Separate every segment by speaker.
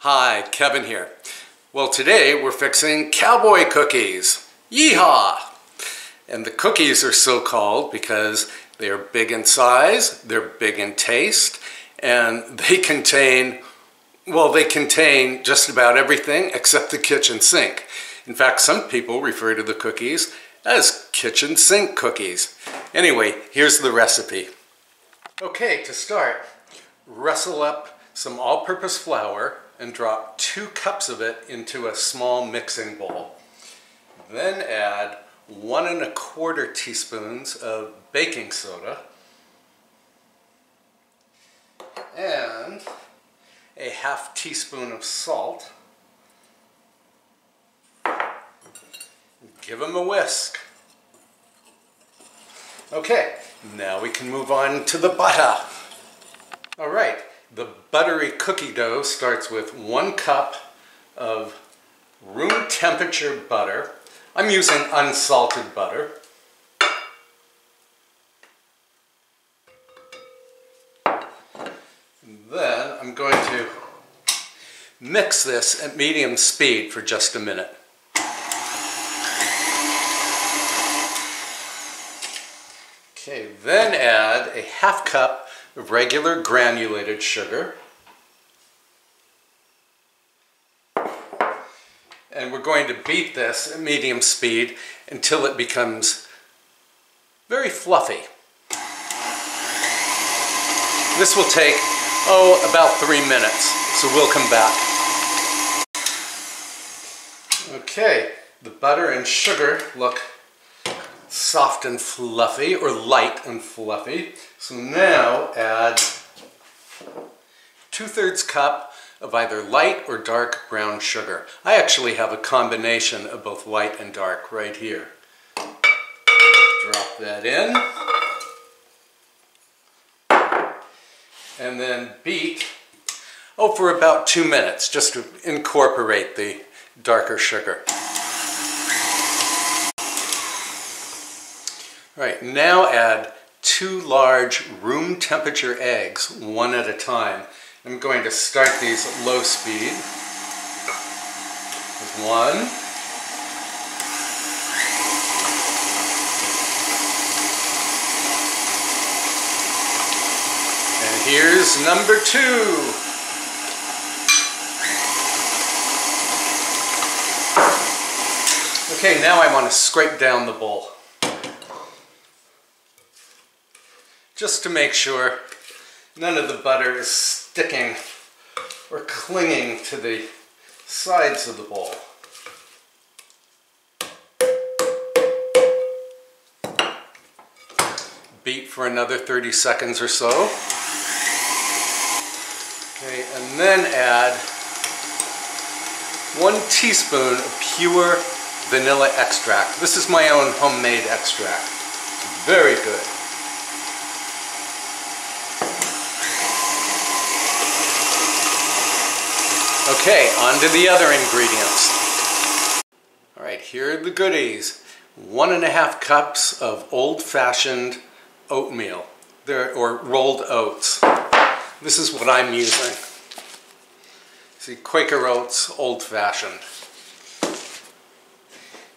Speaker 1: Hi, Kevin here. Well, today we're fixing Cowboy cookies. Yeehaw! And the cookies are so called because they are big in size, they're big in taste, and they contain just about everything except the kitchen sink. In fact, some people refer to the cookies as kitchen sink cookies. Anyway, here's the recipe. Okay, to start, rustle up some all-purpose flour and drop 2 cups of it into a small mixing bowl. Then add 1 1/4 teaspoons of baking soda and a 1/2 teaspoon of salt. Give them a whisk. Okay, now we can move on to the butter. All right. The buttery cookie dough starts with 1 cup of room temperature butter. I'm using unsalted butter. Then I'm going to mix this at medium speed for just a minute. Okay, then add a 1/2 cup of regular granulated sugar. And we're going to beat this at medium speed until it becomes very fluffy. This will take, about 3 minutes, so we'll come back. Okay, the butter and sugar look soft and fluffy, or light and fluffy. So now add 2/3 cup of either light or dark brown sugar. I actually have a combination of both light and dark right here. Drop that in. And then beat, for about 2 minutes, just to incorporate the darker sugar. All right, now add 2 large room temperature eggs, 1 at a time. I'm going to start these at low speed. With 1. And here's number 2. Okay, now I want to scrape down the bowl, just to make sure none of the butter is sticking or clinging to the sides of the bowl. Beat for another 30 seconds or so. Okay, and then add 1 teaspoon of pure vanilla extract. This is my own homemade extract. Very good. Okay, on to the other ingredients. All right, here are the goodies. 1 1/2 cups of old-fashioned oatmeal, or rolled oats. This is what I'm using. See, Quaker oats, old-fashioned.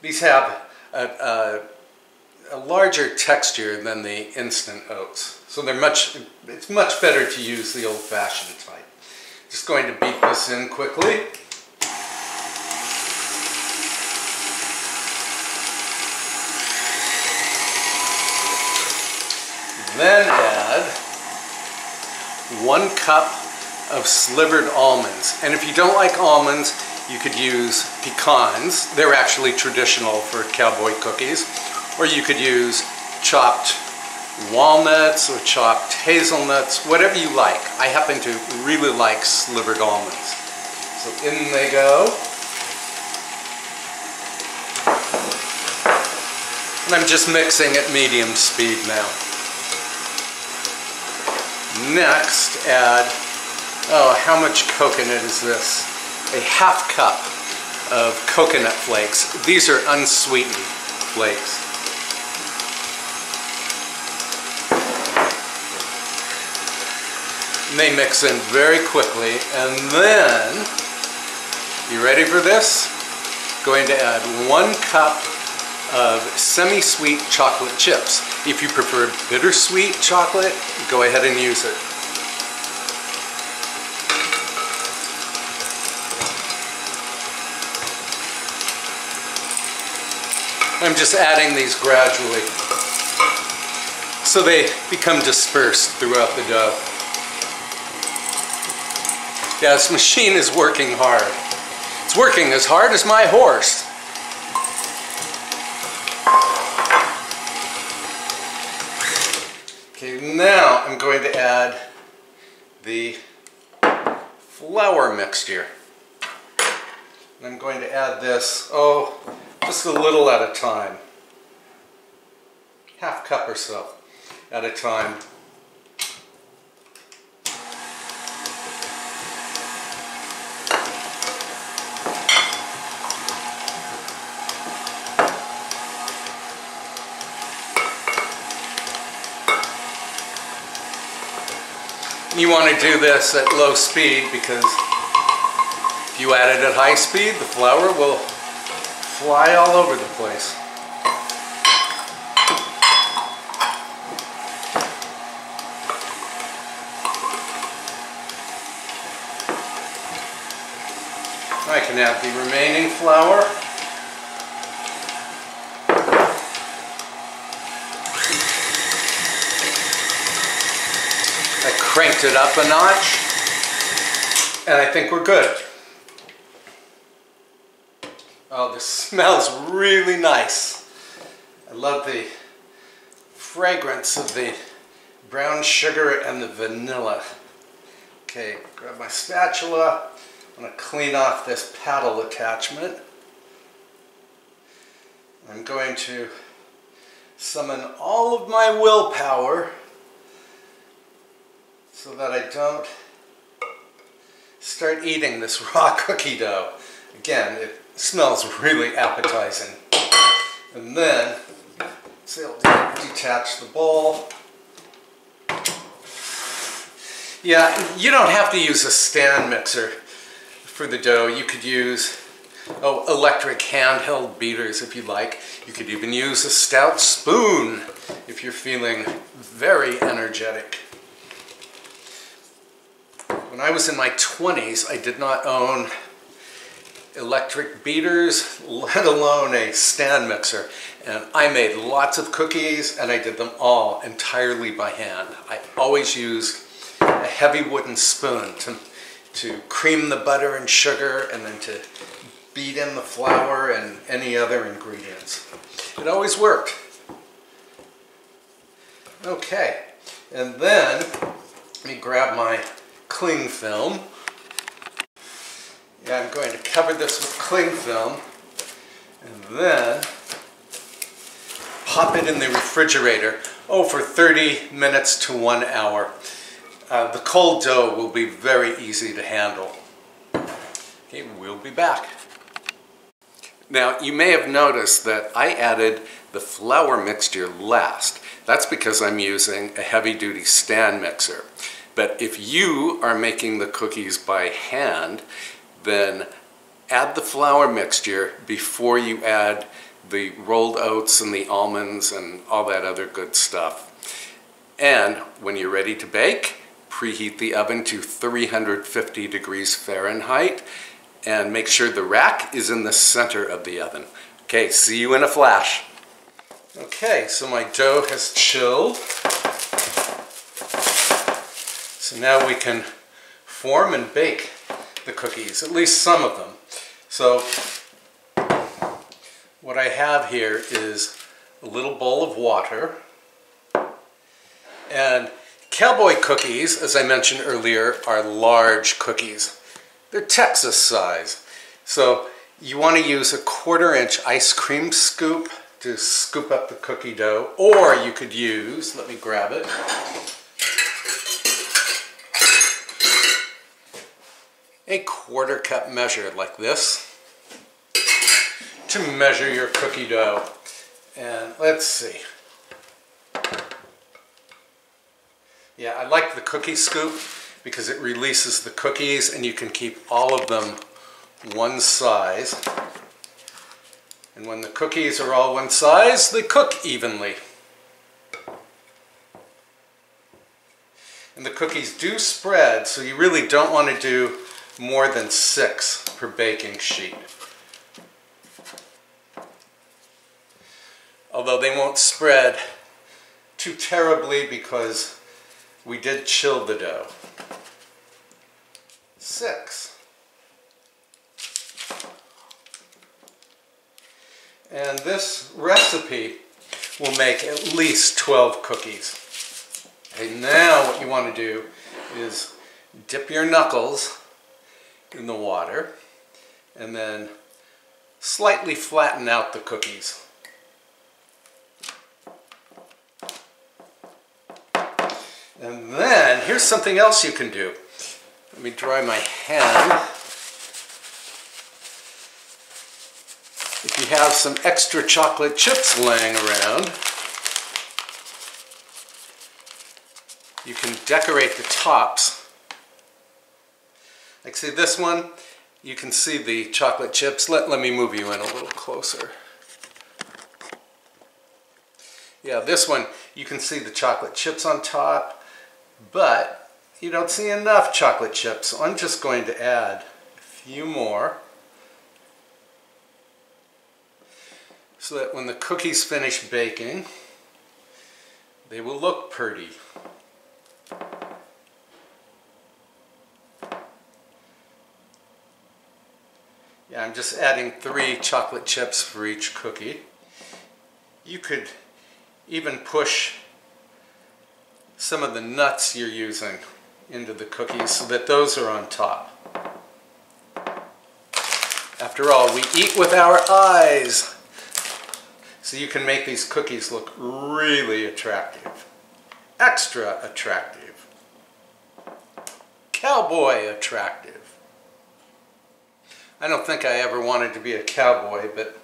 Speaker 1: These have a larger texture than the instant oats, so it's much better to use the old-fashioned type. Just going to beat this in quickly. Then add 1 cup of slivered almonds. And if you don't like almonds, you could use pecans. They're actually traditional for Cowboy cookies. Or you could use chopped walnuts or chopped hazelnuts, whatever you like. I happen to really like slivered almonds. So in they go. And I'm just mixing at medium speed now. Next, add, how much coconut is this? A 1/2 cup of coconut flakes. These are unsweetened flakes. And they mix in very quickly, and then You ready for this? Going to add 1 cup of semi-sweet chocolate chips. If you prefer bittersweet chocolate, go ahead and use it. I'm just adding these gradually so they become dispersed throughout the dough. Yeah, this machine is working hard. It's working as hard as my horse. Okay, now I'm going to add the flour mixture. And I'm going to add this, just a little at a time. Half cup or so at a time. You want to do this at low speed because if you add it at high speed, the flour will fly all over the place. I can add the remaining flour. I cranked it up a notch, and I think we're good. Oh, this smells really nice. I love the fragrance of the brown sugar and the vanilla. Okay, grab my spatula. I'm going to clean off this paddle attachment. I'm going to summon all of my willpower so that I don't start eating this raw cookie dough. Again, it smells really appetizing. And then, see, I'll detach the bowl. Yeah, you don't have to use a stand mixer for the dough. You could use electric handheld beaters if you like. You could even use a stout spoon if you're feeling very energetic. When I was in my 20s, I did not own electric beaters, let alone a stand mixer. And I made lots of cookies, and I did them all entirely by hand. I always used a heavy wooden spoon to cream the butter and sugar, and then to beat in the flour and any other ingredients. It always worked. Okay, and then let me grab my cling film. Yeah, I'm going to cover this with cling film and then pop it in the refrigerator, for 30 minutes to 1 hour. The cold dough will be very easy to handle. Okay, we'll be back. Now, you may have noticed that I added the flour mixture last. That's because I'm using a heavy-duty stand mixer. But if you are making the cookies by hand, then add the flour mixture before you add the rolled oats and the almonds and all that other good stuff. And when you're ready to bake, preheat the oven to 350 degrees Fahrenheit and make sure the rack is in the center of the oven. Okay, see you in a flash. Okay, so my dough has chilled. So now we can form and bake the cookies, at least some of them. So what I have here is a little bowl of water. And Cowboy cookies, as I mentioned earlier, are large cookies. They're Texas size. So you want to use a 1/4-inch ice cream scoop to scoop up the cookie dough, or you could use, let me grab it, a 1/4 cup measure like this to measure your cookie dough. And let's see. Yeah, I like the cookie scoop because it releases the cookies and you can keep all of them one size. And when the cookies are all one size, they cook evenly. And the cookies do spread, so you really don't want to do more than 6 per baking sheet. Although they won't spread too terribly because we did chill the dough. 6. And this recipe will make at least 12 cookies. Okay, now what you want to do is dip your knuckles in the water and then slightly flatten out the cookies. And then here's something else you can do. Let me dry my hand. If you have some extra chocolate chips laying around, you can decorate the tops. Like see this one, you can see the chocolate chips. Let me move you in a little closer. Yeah, this one, you can see the chocolate chips on top, but you don't see enough chocolate chips, so I'm just going to add a few more so that when the cookies finish baking, they will look pretty. Yeah, I'm just adding 3 chocolate chips for each cookie. You could even push some of the nuts you're using into the cookies so that those are on top. After all, we eat with our eyes. So you can make these cookies look really attractive. Extra attractive. Cowboy attractive. I don't think I ever wanted to be a cowboy, but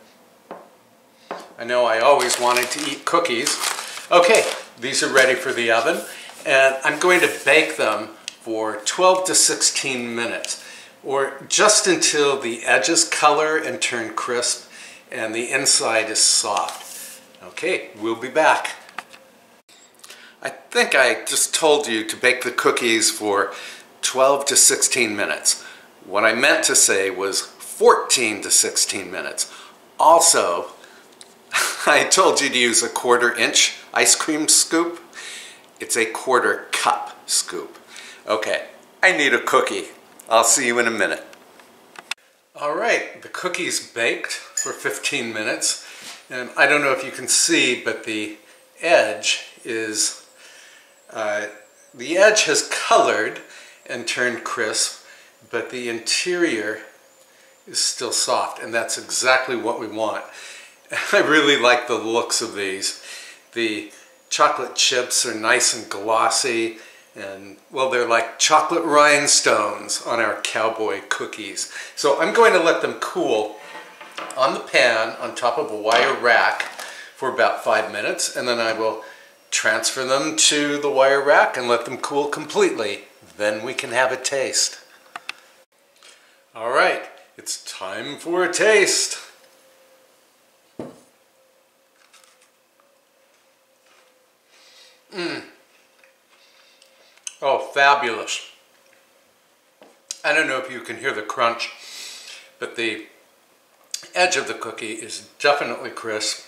Speaker 1: I know I always wanted to eat cookies. Okay, these are ready for the oven, and I'm going to bake them for 12 to 16 minutes, or just until the edges color and turn crisp and the inside is soft. Okay, we'll be back. I think I just told you to bake the cookies for 12 to 16 minutes. What I meant to say was 14 to 16 minutes. Also, I told you to use a 1/4 inch ice cream scoop. It's a 1/4 cup scoop. Okay, I need a cookie. I'll see you in a minute. All right, the cookie's baked for 15 minutes. And I don't know if you can see, but the edge has colored and turned crisp, but the interior is still soft, and that's exactly what we want. I really like the looks of these. The chocolate chips are nice and glossy, and well, they're like chocolate rhinestones on our cowboy cookies. So I'm going to let them cool on the pan on top of a wire rack for about 5 minutes, and then I will transfer them to the wire rack and let them cool completely. Then we can have a taste. All right, it's time for a taste. Oh, fabulous. I don't know if you can hear the crunch, but the edge of the cookie is definitely crisp.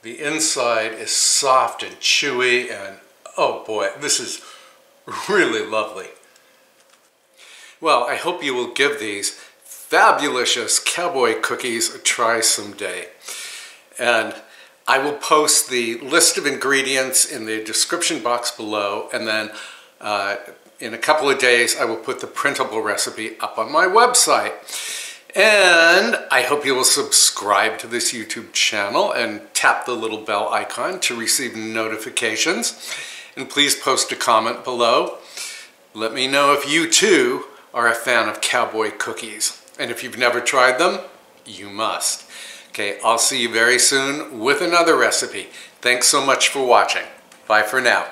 Speaker 1: The inside is soft and chewy, and oh boy, this is really lovely. Well, I hope you will give these fabulous cowboy cookies a try someday. And I will post the list of ingredients in the description box below, and then in a couple of days I will put the printable recipe up on my website. And I hope you will subscribe to this YouTube channel and tap the little bell icon to receive notifications. And please post a comment below. Let me know if you too are a fan of cowboy cookies. And if you've never tried them, you must. Okay, I'll see you very soon with another recipe. Thanks so much for watching. Bye for now.